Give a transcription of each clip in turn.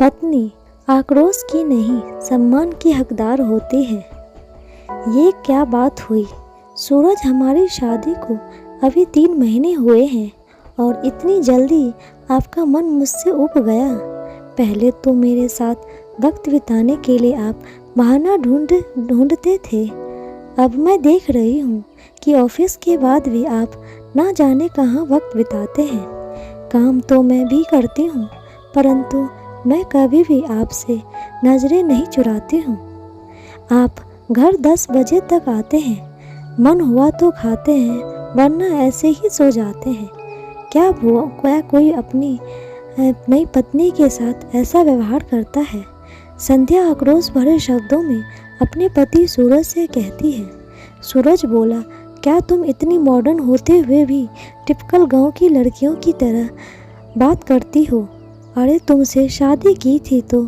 पत्नी आक्रोश की नहीं, सम्मान की हकदार होती है। ये क्या बात हुई? सूरज, हमारी शादी को अभी 3 महीने हुए हैं और इतनी जल्दी आपका मन मुझसे उब गया। पहले तो मेरे साथ वक्त बिताने के लिए आप बहाना ढूंढते थे। अब मैं देख रही हूँ कि ऑफिस के बाद भी आप ना जाने कहाँ वक्त बिताते हैं। काम तो मैं भी करती हूँ, परंतु मैं कभी भी आपसे नज़रें नहीं चुराती हूँ। आप घर 10 बजे तक आते हैं, मन हुआ तो खाते हैं, वरना ऐसे ही सो जाते हैं। क्या कोई अपनी नई पत्नी के साथ ऐसा व्यवहार करता है? संध्या आक्रोश भरे शब्दों में अपने पति सूरज से कहती है। सूरज बोला, क्या तुम इतनी मॉडर्न होते हुए भी टिपिकल गांव की लड़कियों की तरह बात करती हो? अरे तुमसे शादी की थी तो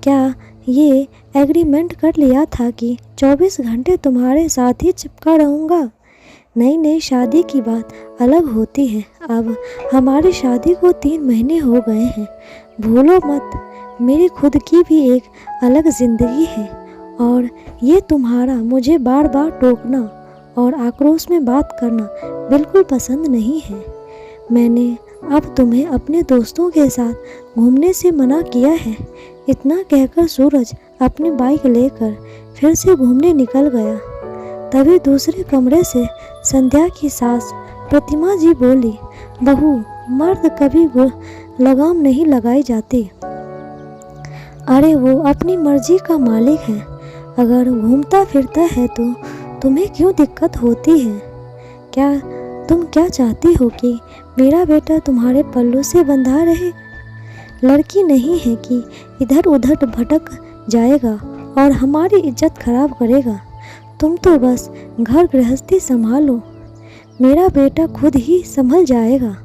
क्या ये एग्रीमेंट कर लिया था कि 24 घंटे तुम्हारे साथ ही चिपका रहूँगा? नई शादी की बात अलग होती है। अब हमारी शादी को 3 महीने हो गए हैं। भूलो मत, मेरी खुद की भी एक अलग ज़िंदगी है और ये तुम्हारा मुझे बार बार टोकना और आक्रोश में बात करना बिल्कुल पसंद नहीं है। मैंने अब तुम्हें अपने दोस्तों के साथ घूमने से मना किया है। इतना कहकर सूरज अपनी बाइक लेकर फिर से घूमने निकल गया। तभी दूसरे कमरे से संध्या की सास प्रतिमा जी बोली, बहू, मर्द कभी लगाम नहीं लगाई जाती। अरे वो अपनी मर्जी का मालिक है, अगर घूमता फिरता है तो तुम्हें क्यों दिक्कत होती है? तुम क्या चाहती हो कि मेरा बेटा तुम्हारे पल्लू से बंधा रहे? लड़की नहीं है कि इधर उधर भटक जाएगा और हमारी इज्जत खराब करेगा। तुम तो बस घर गृहस्थी संभालो, मेरा बेटा खुद ही संभल जाएगा।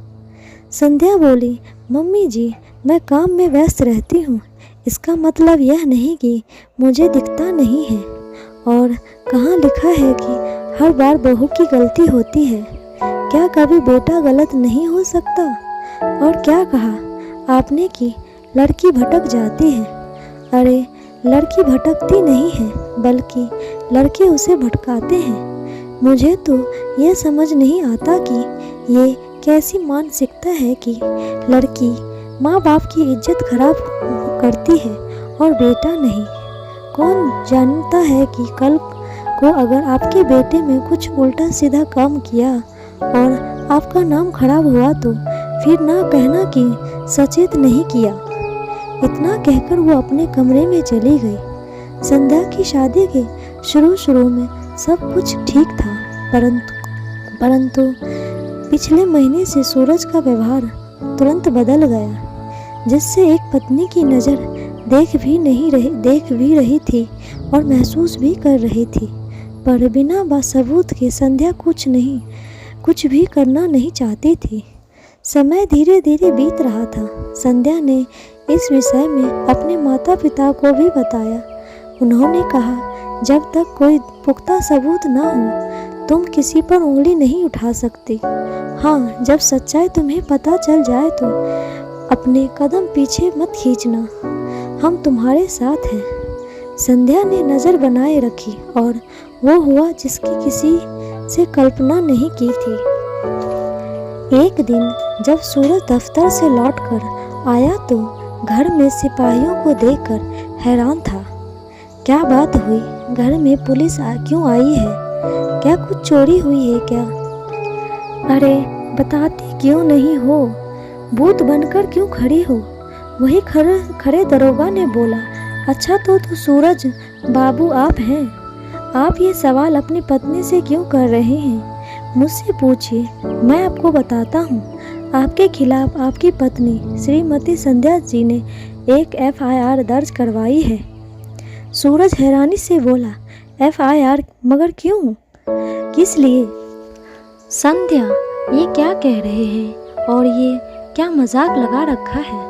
संध्या बोली, मम्मी जी, मैं काम में व्यस्त रहती हूँ, इसका मतलब यह नहीं कि मुझे दिखता नहीं है। और कहाँ लिखा है कि हर बार बहू की गलती होती है? क्या कभी बेटा गलत नहीं हो सकता? और क्या कहा आपने कि लड़की भटक जाती है? अरे लड़की भटकती नहीं है, बल्कि लड़के उसे भटकाते हैं। मुझे तो ये समझ नहीं आता कि ये कैसी मानसिकता है कि लड़की माँ बाप की इज्जत खराब करती है और बेटा नहीं। कौन जानता है कि कल को अगर आपके बेटे में कुछ उल्टा सीधा काम किया और आपका नाम खराब हुआ तो फिर ना कहना कि सचेत नहीं किया। इतना कहकर वो अपने कमरे में चली गई। संध्या की शादी के शुरू में सब कुछ ठीक था, परंतु पिछले महीने से सूरज का व्यवहार तुरंत बदल गया, जिससे एक पत्नी की नज़र देख भी रही थी और महसूस भी कर रही थी, पर बिना सबूत के संध्या कुछ भी करना नहीं चाहती थी। समय धीरे धीरे बीत रहा था। संध्या ने इस विषय में अपने माता पिता को भी बताया। उन्होंने कहा, जब तक कोई पुख्ता सबूत ना हो तुम किसी पर उंगली नहीं उठा सकती। हाँ, जब सच्चाई तुम्हें पता चल जाए तो अपने कदम पीछे मत खींचना, हम तुम्हारे साथ हैं। संध्या ने नज़र बनाए रखी और वो हुआ जिसकी किसी से कल्पना नहीं की थी। एक दिन जब सूरज दफ्तर से लौटकर आया तो घर में सिपाहियों को देखकर हैरान था। क्या बात हुई? घर में पुलिस क्यों आई है? क्या कुछ चोरी हुई है क्या? अरे बताती क्यों नहीं हो? भूत बनकर क्यों खड़ी हो? वही खड़े दरोगा ने बोला, अच्छा तो सूरज बाबू आप हैं? आप ये सवाल अपनी पत्नी से क्यों कर रहे हैं? मुझसे पूछिए, मैं आपको बताता हूँ। आपके खिलाफ आपकी पत्नी श्रीमती संध्या जी ने एक FIR दर्ज करवाई है। सूरज हैरानी से बोला, FIR? मगर क्यों? किस लिए? संध्या, ये क्या कह रहे हैं और ये क्या मजाक लगा रखा है?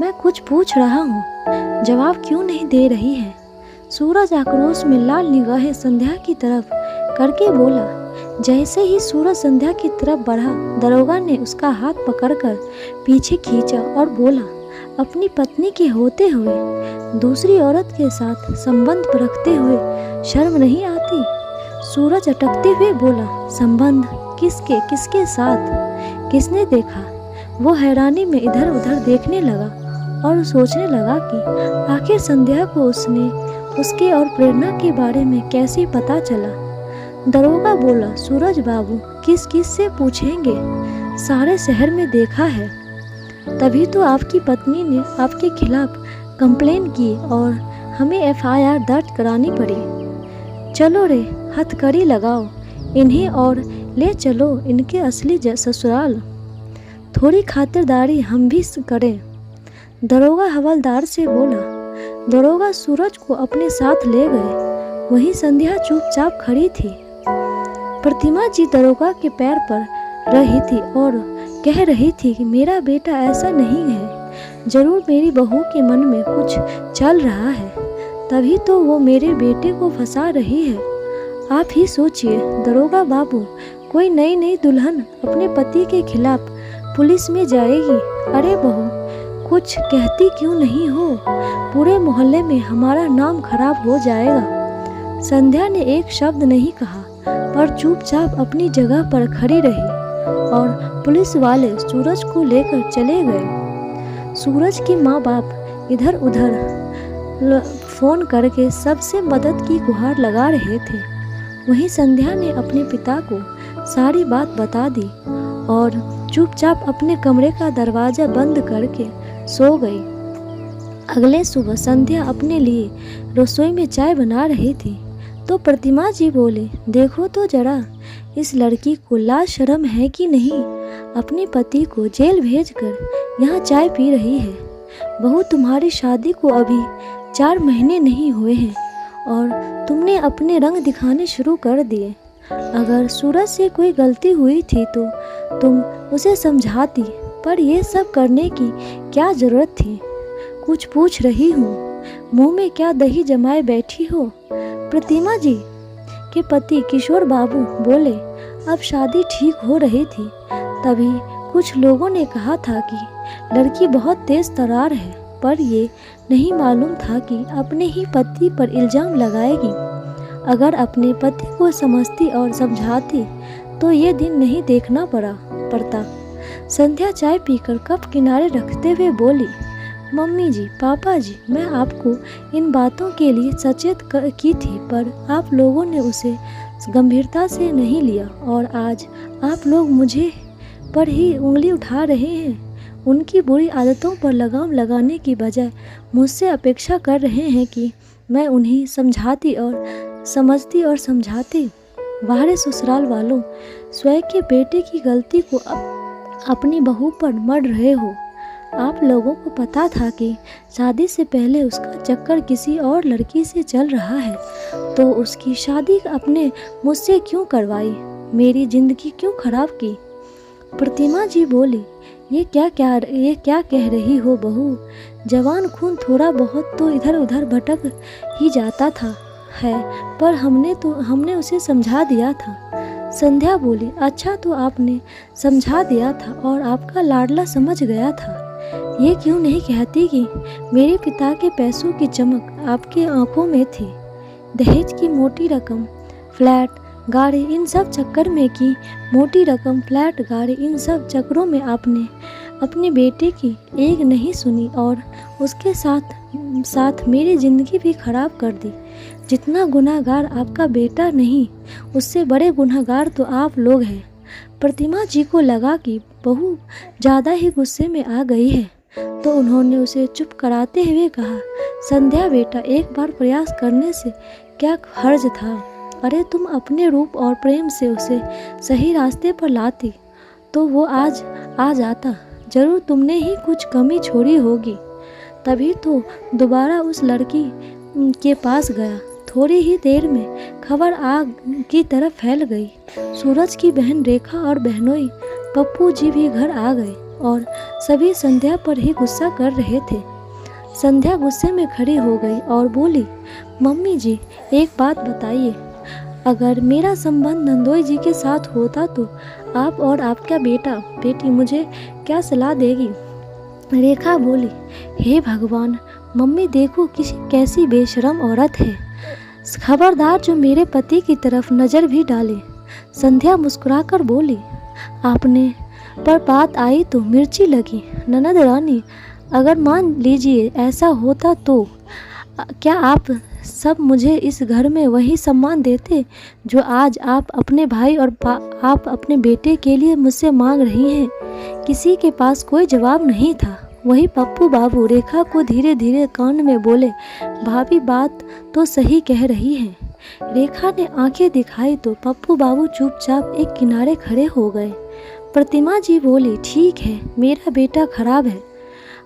मैं कुछ पूछ रहा हूँ, जवाब क्यों नहीं दे रही है? सूरज आक्रोश में लाल निगाहें संध्या की तरफ करके बोला। जैसे ही सूरज संध्या की तरफ बढ़ा, दरोगा ने उसका हाथ पकड़कर पीछे खींचा और बोला, अपनी पत्नी के होते हुए दूसरी औरत के साथ संबंध रखते हुए शर्म नहीं आती? सूरज अटकते हुए बोला, संबंध? किसके किसके साथ? किसने देखा? वो हैरानी में इधर उधर देखने लगा और सोचने लगा कि आखिर संध्या को उसके और प्रेरणा के बारे में कैसे पता चला। दरोगा बोला, सूरज बाबू, किस किस से पूछेंगे, सारे शहर में देखा है। तभी तो आपकी पत्नी ने आपके खिलाफ कंप्लेन की और हमें एफआईआर दर्ज करानी पड़ी। चलो रे, हथकड़ी लगाओ इन्हें और ले चलो इनके असली ससुराल। थोड़ी खातिरदारी हम भी करें। दरोगा हवलदार से बोला। दरोगा सूरज को अपने साथ ले गए। वहीं संध्या चुपचाप खड़ी थी। प्रतिमा जी दरोगा के पैर पर रही थी और कह रही थी कि मेरा बेटा ऐसा नहीं है, जरूर मेरी बहू के मन में कुछ चल रहा है, तभी तो वो मेरे बेटे को फंसा रही है। आप ही सोचिए दरोगा बाबू, कोई नई नई दुल्हन अपने पति के खिलाफ पुलिस में जाएगी। अरे बहू, कुछ कहती क्यों नहीं हो? पूरे मोहल्ले में हमारा नाम खराब हो जाएगा। संध्या ने एक शब्द नहीं कहा पर चुपचाप अपनी जगह पर खड़ी रही और पुलिस वाले सूरज को लेकर चले गए। सूरज के माँ बाप इधर उधर फोन करके सबसे मदद की गुहार लगा रहे थे। वहीं संध्या ने अपने पिता को सारी बात बता दी और चुपचाप अपने कमरे का दरवाज़ा बंद करके सो गई। अगले सुबह संध्या अपने लिए रसोई में चाय बना रही थी तो प्रतिमा जी बोले, देखो तो जरा, इस लड़की को लाज शर्म है कि नहीं, अपने पति को जेल भेजकर यहाँ चाय पी रही है। बहू, तुम्हारी शादी को अभी 4 महीने नहीं हुए हैं और तुमने अपने रंग दिखाने शुरू कर दिए। अगर सूरज से कोई गलती हुई थी तो तुम उसे समझाती, पर ये सब करने की क्या जरूरत थी? कुछ पूछ रही हूँ, मुंह में क्या दही जमाए बैठी हो? प्रतिमा जी के पति किशोर बाबू बोले, अब शादी ठीक हो रही थी, तभी कुछ लोगों ने कहा था कि लड़की बहुत तेज तर्रार है, पर ये नहीं मालूम था कि अपने ही पति पर इल्ज़ाम लगाएगी। अगर अपने पति को समझती और समझाती तो ये दिन नहीं देखना पड़ता। संध्या चाय पीकर कप किनारे रखते हुए बोली, मम्मी जी, पापा जी, मैं आपको इन बातों के लिए सचेत की थी, पर आप लोगों ने उसे गंभीरता से नहीं लिया और आज आप लोग मुझे पर ही उंगली उठा रहे हैं। उनकी बुरी आदतों पर लगाम लगाने की बजाय मुझसे अपेक्षा कर रहे हैं कि मैं उन्हें समझाती और समझाती। बाहर ससुराल वालों, स्वयं के बेटे की गलती को अपनी बहू पर मढ़ रहे हो। आप लोगों को पता था कि शादी से पहले उसका चक्कर किसी और लड़की से चल रहा है, तो उसकी शादी अपने मुझसे क्यों करवाई? मेरी जिंदगी क्यों खराब की? प्रतिमा जी बोली, ये क्या कह रही हो बहू? जवान खून थोड़ा बहुत तो इधर उधर भटक ही जाता है, पर हमने उसे समझा दिया था। संध्या बोली, अच्छा तो आपने समझा दिया था और आपका लाडला समझ गया था। ये क्यों नहीं कहती कि मेरे पिता के पैसों की चमक आपकी आंखों में थी? दहेज की मोटी रकम, फ्लैट, गाड़ी, इन सब चक्कर में की मोटी रकम, फ्लैट, गाड़ी, इन सब चक्करों में आपने अपने बेटे की एक नहीं सुनी और उसके साथ मेरी ज़िंदगी भी खराब कर दी। जितना गुनहगार आपका बेटा नहीं, उससे बड़े गुनहगार तो आप लोग हैं। प्रतिमा जी को लगा कि बहू ज़्यादा ही गुस्से में आ गई है, तो उन्होंने उसे चुप कराते हुए कहा, संध्या बेटा, एक बार प्रयास करने से क्या हर्ज था? अरे तुम अपने रूप और प्रेम से उसे सही रास्ते पर लाती तो वो आज आ जाता। जरूर तुमने ही कुछ कमी छोड़ी होगी, तभी तो दोबारा उस लड़की के पास गया। थोड़ी ही देर में खबर आग की तरफ फैल गई। सूरज की बहन रेखा और बहनोई पप्पू जी भी घर आ गए और सभी संध्या पर ही गुस्सा कर रहे थे। संध्या गुस्से में खड़ी हो गई और बोली, मम्मी जी, एक बात बताइए, अगर मेरा संबंध नंदोई जी के साथ होता तो आप और आपका बेटी मुझे क्या सलाह देगी? रेखा बोली, हे भगवान, मम्मी देखो कैसी बेशरम औरत है। खबरदार जो मेरे पति की तरफ नज़र भी डाले। संध्या मुस्कुराकर बोली, आपने पर बात आई तो मिर्ची लगी। ननद रानी, अगर मान लीजिए ऐसा होता तो क्या आप सब मुझे इस घर में वही सम्मान देते जो आज आप अपने भाई और आप अपने बेटे के लिए मुझसे मांग रही हैं। किसी के पास कोई जवाब नहीं था। वही पप्पू बाबू रेखा को धीरे धीरे कान में बोले, भाभी बात तो सही कह रही है। रेखा ने आंखें दिखाई तो पप्पू बाबू चुपचाप एक किनारे खड़े हो गए। प्रतिमा जी बोली, ठीक है, मेरा बेटा खराब है,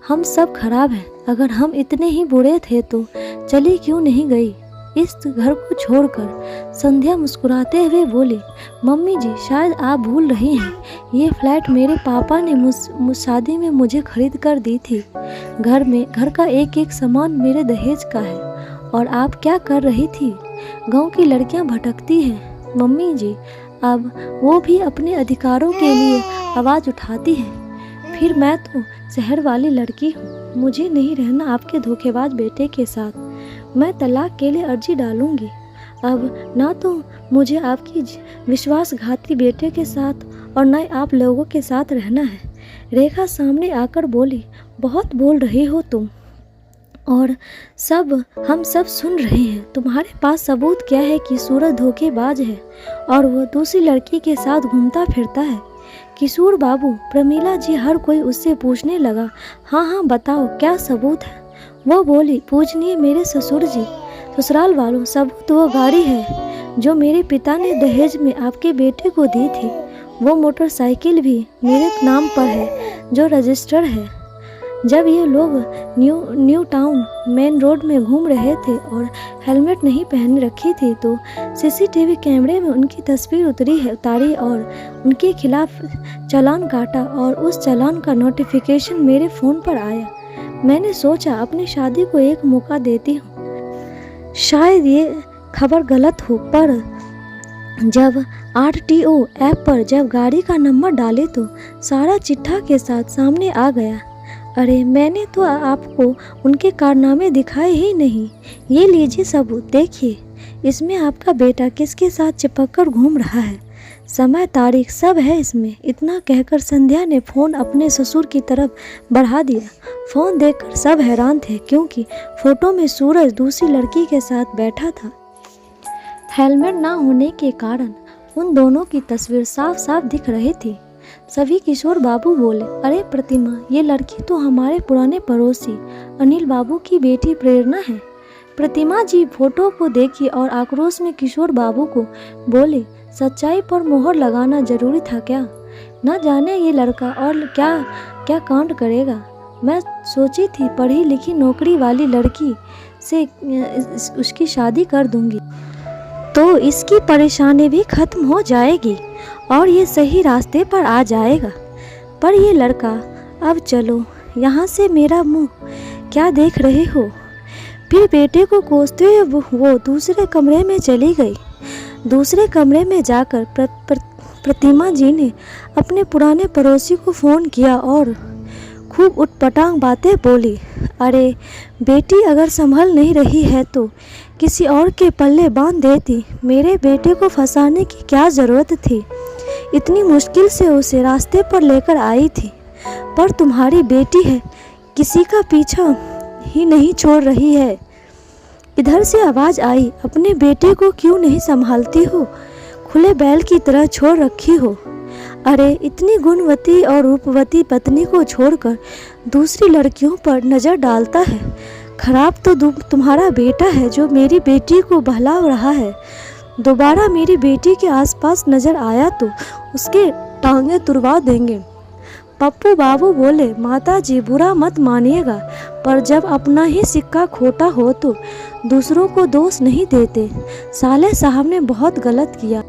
हम सब खराब हैं। अगर हम इतने ही बुरे थे तो चली क्यों नहीं गई इस घर को छोड़कर। संध्या मुस्कुराते हुए बोली, मम्मी जी शायद आप भूल रही हैं, ये फ्लैट मेरे पापा ने शादी में मुझे खरीद कर दी थी। घर का एक एक सामान मेरे दहेज का है। और आप क्या कर रही थी? गांव की लड़कियां भटकती हैं मम्मी जी, अब वो भी अपने अधिकारों के लिए आवाज़ उठाती हैं। फिर मैं तो शहर वाली लड़की हूँ, मुझे नहीं रहना आपके धोखेबाज बेटे के साथ। मैं तलाक के लिए अर्जी डालूंगी। अब ना तो मुझे आपकी विश्वासघाती बेटे के साथ और न आप लोगों के साथ रहना है। रेखा सामने आकर बोली, बहुत बोल रही हो तुम और हम सब सुन रहे हैं। तुम्हारे पास सबूत क्या है कि सूरज धोखेबाज है और वो दूसरी लड़की के साथ घूमता फिरता है? किशोर बाबू, प्रमीला जी, हर कोई उससे पूछने लगा, हाँ बताओ क्या सबूत है? वो बोली, पूजनीय मेरे ससुर जी, ससुराल वालों, सबूत वो गाड़ी है जो मेरे पिता ने दहेज में आपके बेटे को दी थी। वो मोटरसाइकिल भी मेरे नाम पर है जो रजिस्टर है। जब ये लोग न्यू टाउन मेन रोड में घूम रहे थे और हेलमेट नहीं पहन रखी थी तो सीसीटीवी कैमरे में उनकी तस्वीर उतारी और उनके खिलाफ चालान काटा और उस चालान का नोटिफिकेशन मेरे फ़ोन पर आया। मैंने सोचा अपनी शादी को एक मौका देती हूँ, शायद ये खबर गलत हो, पर जब RTO ऐप पर जब गाड़ी का नंबर डाले तो सारा चिट्ठा के साथ सामने आ गया। अरे मैंने तो आपको उनके कारनामे दिखाए ही नहीं। ये लीजिए सबूत, देखिए, इसमें आपका बेटा किसके साथ चिपक कर घूम रहा है, समय तारीख सब है इसमें। इतना कहकर संध्या ने फ़ोन अपने ससुर की तरफ बढ़ा दिया। फ़ोन देखकर सब हैरान थे क्योंकि फ़ोटो में सूरज दूसरी लड़की के साथ बैठा था। हेलमेट ना होने के कारण उन दोनों की तस्वीर साफ साफ दिख रही थी। सभी किशोर बाबू बोले, अरे प्रतिमा, ये लड़की तो हमारे पुराने पड़ोसी अनिल बाबू की बेटी प्रेरणा है। प्रतिमा जी फोटो को देखी और आक्रोश में किशोर बाबू को बोले, सच्चाई पर मोहर लगाना जरूरी था क्या? ना जाने ये लड़का और क्या क्या कांड करेगा। मैं सोची थी पढ़ी लिखी नौकरी वाली लड़की से उसकी शादी कर दूंगी तो इसकी परेशानी भी खत्म हो जाएगी और ये सही रास्ते पर आ जाएगा। पर ये लड़का, अब चलो यहाँ से, मेरा मुंह क्या देख रहे हो? फिर बेटे को कोसते हुए वो दूसरे कमरे में चली गई। दूसरे कमरे में जाकर प्रतिमा जी ने अपने पुराने पड़ोसी को फ़ोन किया और खूब उटपटांग बातें बोली। अरे बेटी अगर संभल नहीं रही है तो किसी और के पल्ले बांध देती। मेरे बेटे को फंसाने की क्या ज़रूरत थी? इतनी मुश्किल से उसे रास्ते पर लेकर आई थी, पर तुम्हारी बेटी है, किसी का पीछा ही नहीं छोड़ रही है। इधर से आवाज़ आई, अपने बेटे को क्यों नहीं संभालती हो? खुले बैल की तरह छोड़ रखी हो। अरे इतनी गुणवती और रूपवती पत्नी को छोड़कर दूसरी लड़कियों पर नज़र डालता है। खराब तो तुम्हारा बेटा है जो मेरी बेटी को बहला रहा है। दोबारा मेरी बेटी के आसपास नज़र आया तो उसके टांगे तुड़वा देंगे। पप्पू बाबू बोले, माता जी बुरा मत मानिएगा, पर जब अपना ही सिक्का खोटा हो तो दूसरों को दोष नहीं देते। साले साहब ने बहुत गलत किया।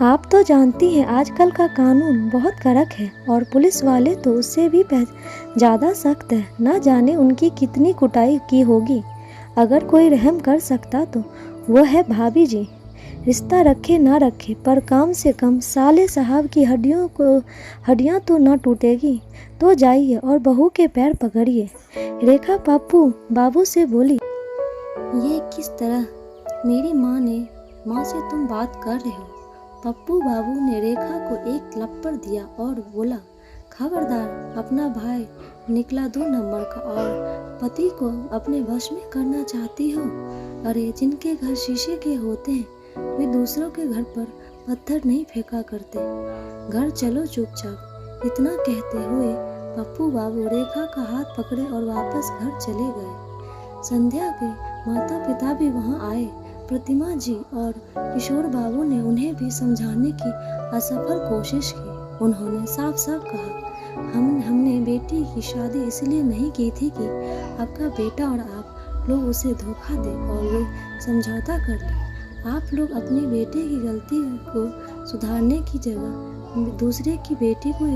आप तो जानती हैं आजकल का कानून बहुत कड़क है और पुलिस वाले तो उससे भी ज़्यादा सख्त है। ना जाने उनकी कितनी कुटाई की होगी। अगर कोई रहम कर सकता तो वो है भाभी जी। रिश्ता रखे ना रखे पर कम से कम साले साहब की हड्डियां तो ना टूटेगी। तो जाइए और बहू के पैर पकड़िए। रेखा पप्पू बाबू से बोली, ये किस तरह मेरी माँ से तुम बात कर रहे हो? पप्पू बाबू ने रेखा को एक लपड़ दिया और बोला, खबरदार, अपना भाई निकला 2 नंबर का और पति को अपने वश में करना चाहती हो? अरे जिनके घर शीशे के होते हैं वे दूसरों के घर पर पत्थर नहीं फेंका करते। घर चलो चुपचाप। इतना कहते हुए पप्पू बाबू रेखा का हाथ पकड़े और वापस घर चले गए। संध्या के माता पिता भी वहां आए। प्रतिमा जी और किशोर बाबू ने उन्हें भी समझाने की असफल कोशिश की। उन्होंने साफ साफ कहा, हमने बेटी की शादी इसलिए नहीं की थी कि आपका बेटा और आप लोग उसे धोखा दें और वे समझौता कर लें। आप लोग अपनी बेटे की गलती को सुधारने की जगह दूसरे की बेटी को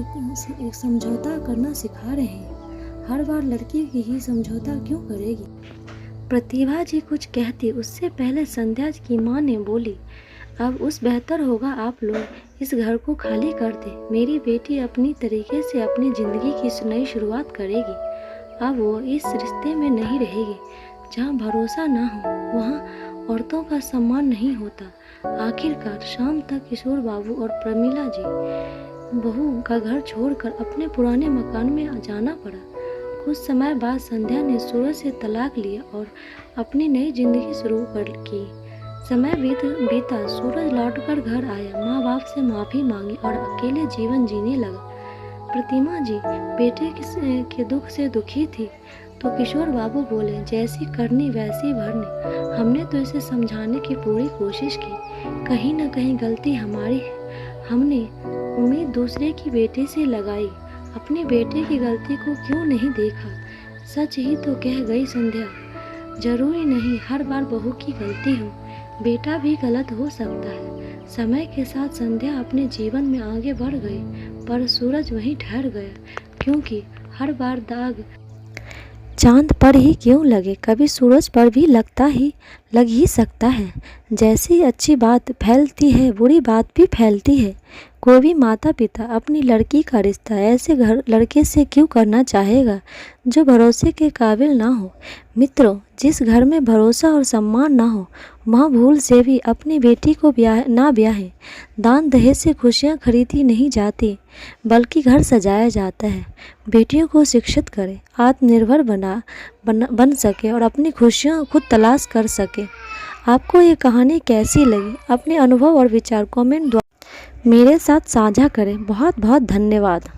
एक समझौता करना सिखा रहे हैं। हर बार लड़की की ही समझौता क्यों करेगी? प्रतिभा जी कुछ कहती उससे पहले संध्या की माँ ने बोली, अब उस बेहतर होगा आप लोग इस घर को खाली कर दें। मेरी बेटी अपनी तरीके से अपनी ज़िंदगी की नई शुरुआत करेगी। अब वो इस रिश्ते में नहीं रहेगी जहाँ भरोसा ना हो, वहाँ औरतों का सम्मान नहीं होता। आखिरकार शाम तक किशोर बाबू और प्रमीला जी बहू का घर छोड़कर अपने पुराने मकान में जाना पड़ा। कुछ समय बाद संध्या ने सूरज से तलाक लिया और अपनी नई जिंदगी शुरू की। समय बीता, सूरज लौटकर घर आया, माँ बाप से माफ़ी मांगी और अकेले जीवन जीने लगा। प्रतिमा जी बेटे के दुख से दुखी थी तो किशोर बाबू बोले, जैसी करनी वैसी भरनी। हमने तो इसे समझाने की पूरी कोशिश की, कहीं न कहीं गलती हमारी है। हमने उम्मीद दूसरे की बेटी से लगाई, अपने बेटे की गलती को क्यों नहीं देखा? सच ही तो कह गई संध्या, जरूरी नहीं हर बार बहू की गलती हो, बेटा भी गलत हो सकता है। समय के साथ संध्या अपने जीवन में आगे बढ़ गई पर सूरज वहीं ठहर गया, क्योंकि हर बार दाग चांद पर ही क्यों लगे, कभी सूरज पर भी लग ही सकता है। जैसी अच्छी बात फैलती है बुरी बात भी फैलती है। कोई भी माता पिता अपनी लड़की का रिश्ता ऐसे लड़के से क्यों करना चाहेगा जो भरोसे के काबिल ना हो। मित्रों, जिस घर में भरोसा और सम्मान ना हो वहाँ भूल से भी अपनी बेटी को ना ब्याहे। दान दहेज से खुशियाँ खरीदी नहीं जाती बल्कि घर सजाया जाता है। बेटियों को शिक्षित करें, आत्मनिर्भर बन सके और अपनी खुशियाँ खुद तलाश कर सके। आपको ये कहानी कैसी लगी? अपने अनुभव और विचार कमेंट द्वारा मेरे साथ साझा करें। बहुत बहुत धन्यवाद।